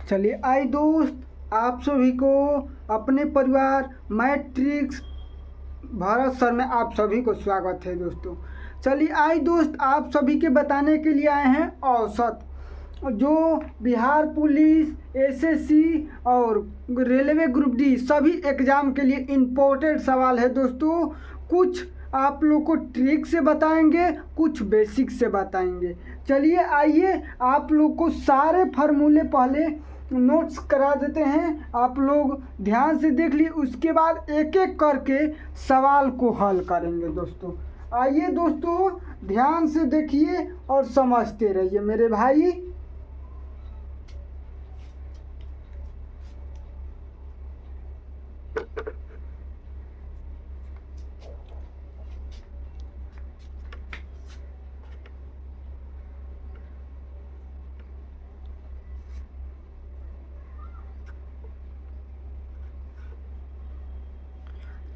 चलिए आई दोस्त, आप सभी को अपने परिवार मैट्रिक्स भारत सर में आप सभी को स्वागत है दोस्तों। चलिए आई दोस्त, आप सभी के बताने के लिए आए हैं औसत, जो बिहार पुलिस, एसएससी और रेलवे ग्रुप डी सभी एग्ज़ाम के लिए इम्पोर्टेंट सवाल है दोस्तों। कुछ आप लोग को ट्रिक से बताएंगे, कुछ बेसिक से बताएंगे। चलिए आइए, आप लोग को सारे फार्मूले पहले नोट्स करा देते हैं, आप लोग ध्यान से देख लीजिए, उसके बाद एक एक करके सवाल को हल करेंगे दोस्तों। आइए दोस्तों, ध्यान से देखिए और समझते रहिए मेरे भाई।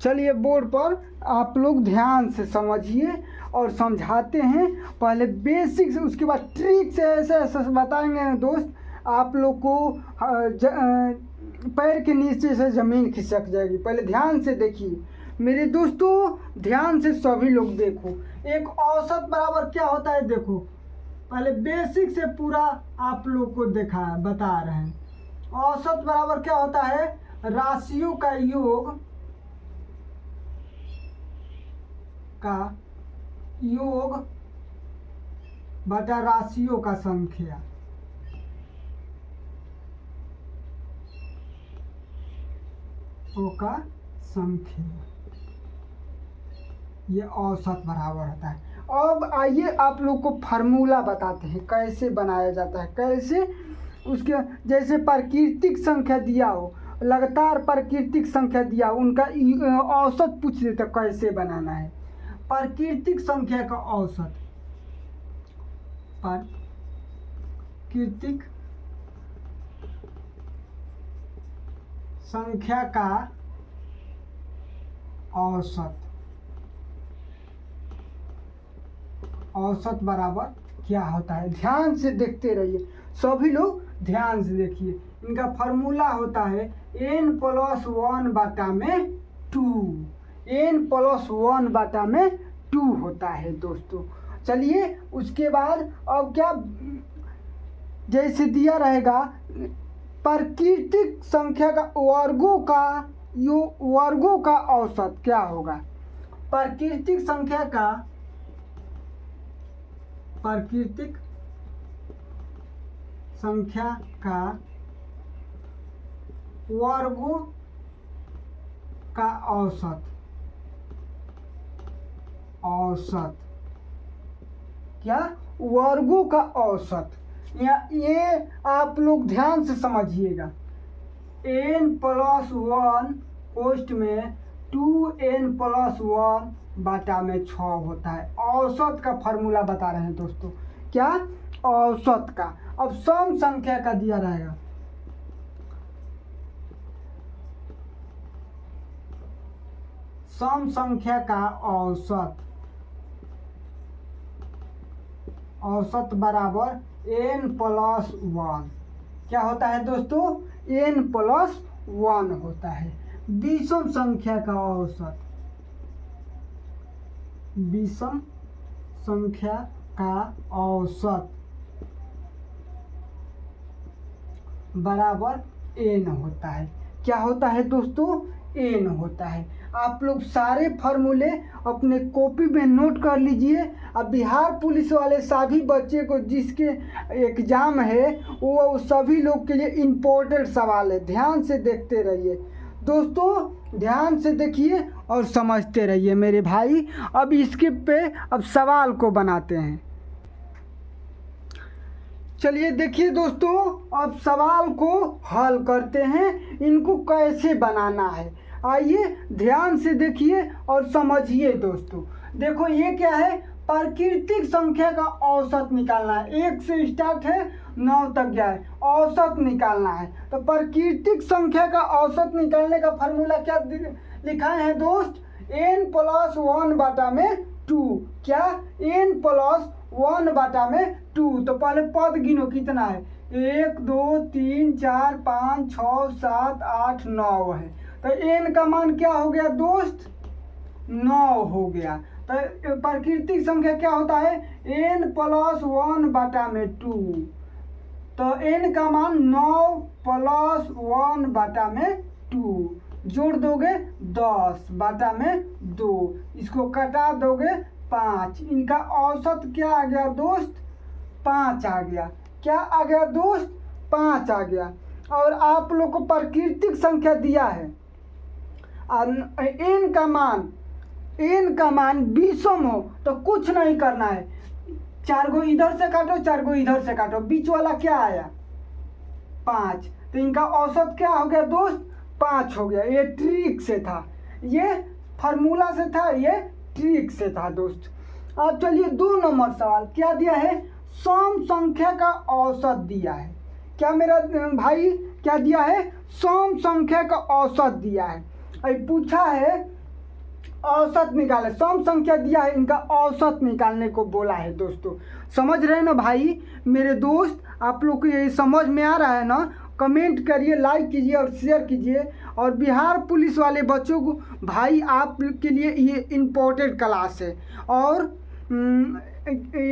चलिए बोर्ड पर आप लोग ध्यान से समझिए और समझाते हैं। पहले बेसिक से, उसके बाद ट्रिक से ऐसे ऐसे बताएंगे दोस्त, आप लोग को पैर के नीचे से ज़मीन खिसक जाएगी। पहले ध्यान से देखिए मेरे दोस्तों, ध्यान से सभी लोग देखो। एक औसत बराबर क्या होता है देखो, पहले बेसिक से पूरा आप लोग को बता रहे हैं। औसत बराबर क्या होता है, राशियों का योग बटा राशियों का संख्या। ये औसत बराबर होता है। अब आइए आप लोग को फार्मूला बताते हैं कैसे बनाया जाता है। कैसे, उसके जैसे प्राकृतिक संख्या दिया हो, लगातार प्राकृतिक संख्या दिया हो, उनका औसत पूछ देते कैसे बनाना है। प्राकृतिक संख्या का औसत, प्राकृतिक संख्या का औसत बराबर क्या होता है। ध्यान से देखते रहिए सभी लोग, ध्यान से देखिए। इनका फार्मूला होता है n+1 बटा में 2। n+1 बटा में 2 होता है दोस्तों। चलिए उसके बाद अब क्या, जैसे दिया रहेगा प्राकृतिक संख्या का वर्गों का औसत क्या होगा। प्राकृतिक संख्या का वर्गों का औसत क्या, वर्गों का औसत। ये आप लोग ध्यान से समझिएगा। n+1 कोष्ठ में 2n+1 बटा में 6 होता है। औसत का फार्मूला बता रहे हैं दोस्तों, क्या, औसत का। अब सम संख्या का दिया रहेगा, सम संख्या का औसत बराबर n+1 क्या होता है दोस्तों, n+1 होता है। विषम संख्या का औसत, विषम संख्या का औसत बराबर n होता है। क्या होता है दोस्तों, n होता है। आप लोग सारे फार्मूले अपने कॉपी में नोट कर लीजिए। अब बिहार पुलिस वाले सभी बच्चे को जिसके एग्ज़ाम है वो सभी लोग के लिए इम्पोर्टेंट सवाल है। ध्यान से देखते रहिए दोस्तों, ध्यान से देखिए और समझते रहिए मेरे भाई। अब इसके पे अब सवाल को बनाते हैं। चलिए देखिए दोस्तों, अब सवाल को हल करते हैं, इनको कैसे बनाना है। आइए ध्यान से देखिए और समझिए दोस्तों। देखो ये क्या है, प्राकृतिक संख्या का औसत निकालना है। 1 से स्टार्ट है, 9 तक गया है, औसत निकालना है। तो प्राकृतिक संख्या का औसत निकालने का फार्मूला क्या लिखा है दोस्त, n+1 बटा में 2। क्या, n+1 बटा में 2। तो पहले पद गिनो कितना है, 1 2 3 4 5 6 7 8 9 है। तो n का मान क्या हो गया दोस्त? 9 हो गया। तो प्राकृतिक संख्या क्या होता है? n प्लस 1 बटा में 2। तो n का मान 9 प्लस 1 बटा में 2, जोड़ दोगे 10 बटा में 2, इसको कटा दोगे 5। इनका औसत क्या आ गया दोस्त? 5 आ गया। क्या आ गया दोस्त? 5 आ गया। और आप लोग को प्राकृतिक संख्या दिया है, n का मान विषम हो तो कुछ नहीं करना है, 4 गो इधर से काटो 4 गो इधर से काटो, बीच वाला क्या आया? 5। तो इनका औसत क्या हो गया दोस्त? 5 हो गया। ये ट्रिक से था, ये फार्मूला से था, ये ट्रिक से था दोस्त। अब चलिए 2 नंबर सवाल क्या दिया है? सम संख्या का औसत दिया है। क्या मेरा भाई क्या दिया है? सम संख्या का औसत दिया है। अब पूछा है औसत निकाले, सम संख्या दिया है, इनका औसत निकालने को बोला है दोस्तों। समझ रहे हैं ना भाई मेरे दोस्त? आप लोग को ये समझ में आ रहा है ना? कमेंट करिए, लाइक कीजिए और शेयर कीजिए। और बिहार पुलिस वाले बच्चों को भाई आप के लिए ये इम्पोर्टेंट क्लास है। और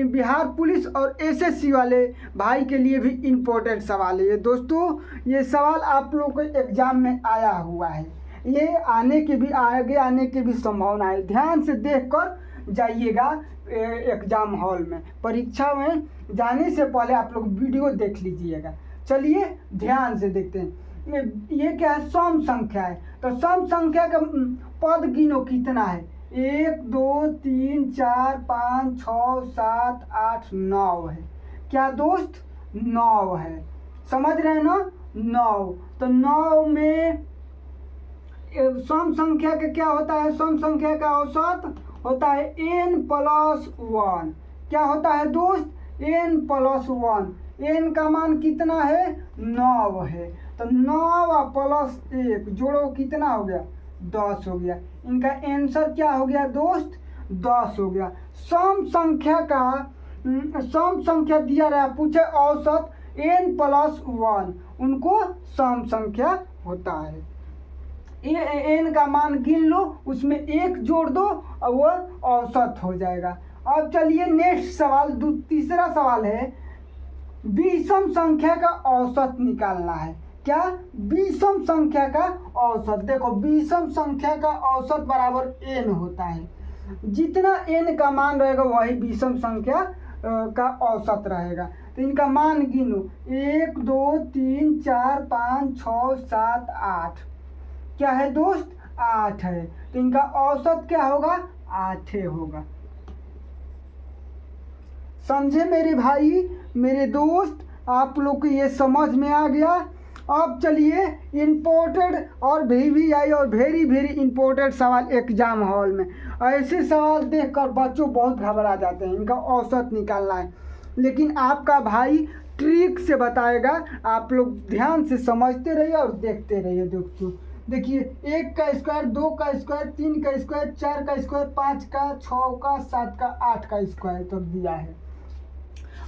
बिहार पुलिस और एसएससी वाले भाई के लिए भी इम्पोर्टेंट सवाल है ये दोस्तों। ये सवाल आप लोग को एग्जाम में आया हुआ है, ये आने की भी आगे आने की भी संभावना है। ध्यान से देखकर जाइएगा एग्जाम हॉल में, परीक्षा में जाने से पहले आप लोग वीडियो देख लीजिएगा। चलिए ध्यान से देखते हैं। ये क्या है? सम संख्या है। तो सम संख्या का पद गिनो कितना है? 1 2 3 4 5 6 7 8 9 है। क्या दोस्त? 9 है। समझ रहे हैं ना? 9। तो 9 में सम संख्या का क्या होता है? सम संख्या का औसत होता है n प्लस 1। क्या होता है दोस्त? n plus 1। n का मान कितना है? 9 है। तो 9 प्लस 1 जोड़ो कितना हो गया? 10 हो गया। इनका आंसर क्या हो गया दोस्त? 10 हो गया। सम संख्या दिया रहा, पूछे औसत n प्लस 1, उनको सम संख्या होता है। ये n का मान गिन लो, उसमें 1 जोड़ दो और वो औसत हो जाएगा। अब चलिए नेक्स्ट सवाल, तीसरा सवाल है, विषम संख्या का औसत निकालना है। क्या? विषम संख्या का औसत। देखो विषम संख्या का औसत बराबर n होता है, जितना n का मान रहेगा वही विषम संख्या का औसत रहेगा। तो इनका मान गिनो, 1 2 3 4 5 6 7 8। क्या है दोस्त? 8 है। तो इनका औसत क्या होगा? 8 होगा। समझे मेरे भाई मेरे दोस्त? आप लोग को ये समझ में आ गया। अब चलिए इम्पोर्टेंट और VVI और वेरी वेरी इम्पोर्टेंट सवाल एग्जाम हॉल में। ऐसे सवाल देखकर बच्चों बहुत घबरा जाते हैं, इनका औसत निकालना है, लेकिन आपका भाई ट्रिक से बताएगा। आप लोग ध्यान से समझते रहिए और देखते रहिए दोस्तों। देखिए 1 का स्क्वायर, 2 का स्क्वायर, 3 का स्क्वायर, 4 का स्क्वायर, 5 का, 6 का, 7 का, 8 का स्क्वायर तक दिया है।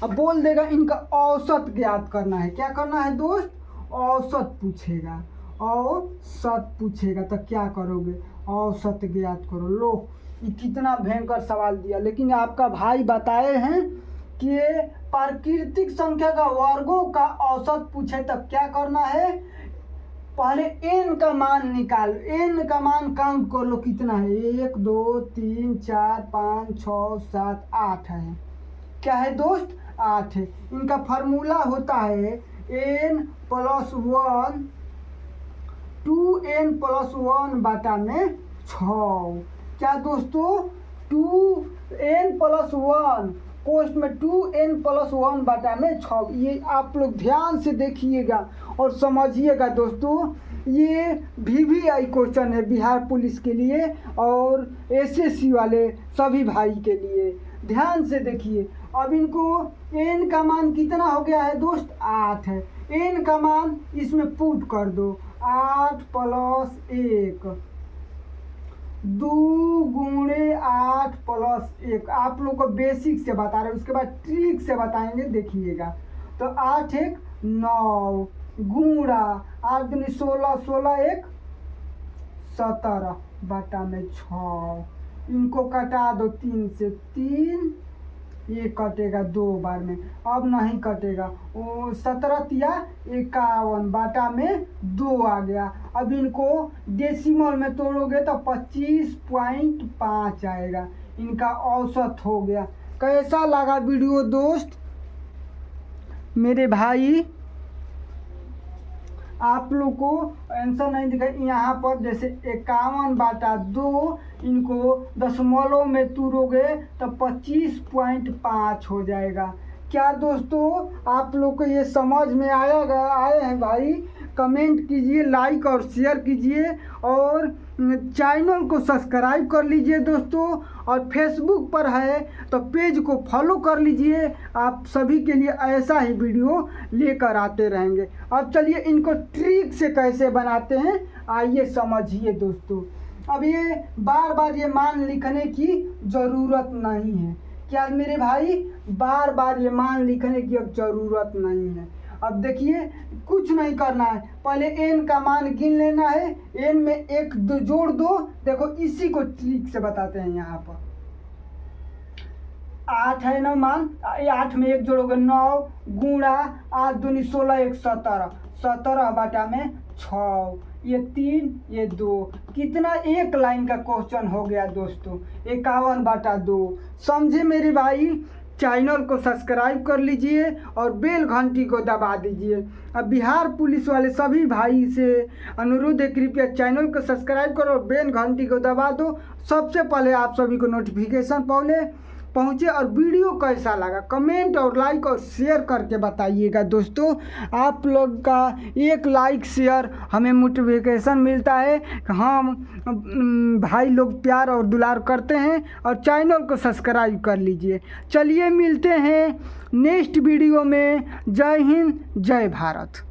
अब बोल देगा इनका औसत ज्ञात करना है। क्या करना है दोस्त? औसत पूछेगा, औसत पूछेगा तो क्या करोगे? औसत ज्ञात करो। लो ये कितना भयंकर सवाल दिया, लेकिन आपका भाई बताए हैं कि प्राकृतिक संख्या का वर्गों का औसत पूछे तब क्या करना है? पहले n का मान निकाल, n का मान काउंट कर लो कितना है? 1 2 3 4 5 6 7 8 है। क्या है दोस्त? 8 है। इनका फार्मूला होता है n प्लस 1 2n प्लस 1 बटा में 6। क्या दोस्तों? 2n प्लस 1 कोष्ट में 2n प्लस 1 बटा में 6। ये आप लोग ध्यान से देखिएगा और समझिएगा दोस्तों। ये VVI क्वेश्चन है बिहार पुलिस के लिए और SSC वाले सभी भाई के लिए। ध्यान से देखिए। अब इनको n का मान कितना हो गया है दोस्त? 8 है। n का मान इसमें पुट कर दो, 8 प्लस 1, 2 गुणे 8 प्लस 1। आप लोग को बेसिक से बता रहे हैं, उसके बाद ट्रिक से बताएंगे, देखिएगा। तो 8 1 9 गुणा 8 दूनी 16, 16 एक 17 बटा में 6। इनको कटा दो 3 से 3, ये कटेगा 2 बार में, अब नहीं कटेगा। वो 17 तिया 51 बटा में 2 आ गया। अब इनको डेसिमल में तोड़ोगे तो 25.5 आएगा। इनका औसत हो गया। कैसा लगा वीडियो दोस्त मेरे भाई? आप लोग को आंसर नहीं दिखा यहाँ पर, जैसे 51/2 इनको दशमलव में तोड़ोगे तो 25.5 हो जाएगा। क्या दोस्तों आप लोग को ये समझ में आए हैं भाई? कमेंट कीजिए, लाइक और शेयर कीजिए और चैनल को सब्सक्राइब कर लीजिए दोस्तों। और फेसबुक पर है तो पेज को फॉलो कर लीजिए। आप सभी के लिए ऐसा ही वीडियो लेकर आते रहेंगे। अब चलिए इनको ट्रिक से कैसे बनाते हैं आइए समझिए दोस्तों। अब ये बार बार ये मान लिखने की ज़रूरत नहीं है। क्या मेरे भाई? बार बार ये मान लिखने की अब ज़रूरत नहीं है। अब देखिए कुछ नहीं करना है, पहले n का मान गिन लेना है। n में 1 2 जोड़ दो। देखो इसी को ट्रिक से बताते हैं। यहाँ पर 8 है ना मान, 8 में 1 जोड़ोगे 9 गुणा 8 दूनी 16 एक 17, 17 बटा में 6, ये 3 ये 2, कितना एक लाइन का क्वेश्चन हो गया दोस्तों। 51/2। समझे मेरे भाई? चैनल को सब्सक्राइब कर लीजिए और बेल घंटी को दबा दीजिए। अब बिहार पुलिस वाले सभी भाई से अनुरोध है, कृपया चैनल को सब्सक्राइब करो और बेल घंटी को दबा दो। सबसे पहले आप सभी को नोटिफिकेशन पहुँचे। और वीडियो कैसा लगा कमेंट और लाइक और शेयर करके बताइएगा दोस्तों। आप लोग का एक लाइक शेयर हमें मोटिवेशन मिलता है कि हम भाई लोग प्यार और दुलार करते हैं। और चैनल को सब्सक्राइब कर लीजिए। चलिए मिलते हैं नेक्स्ट वीडियो में। जय हिंद, जय भारत।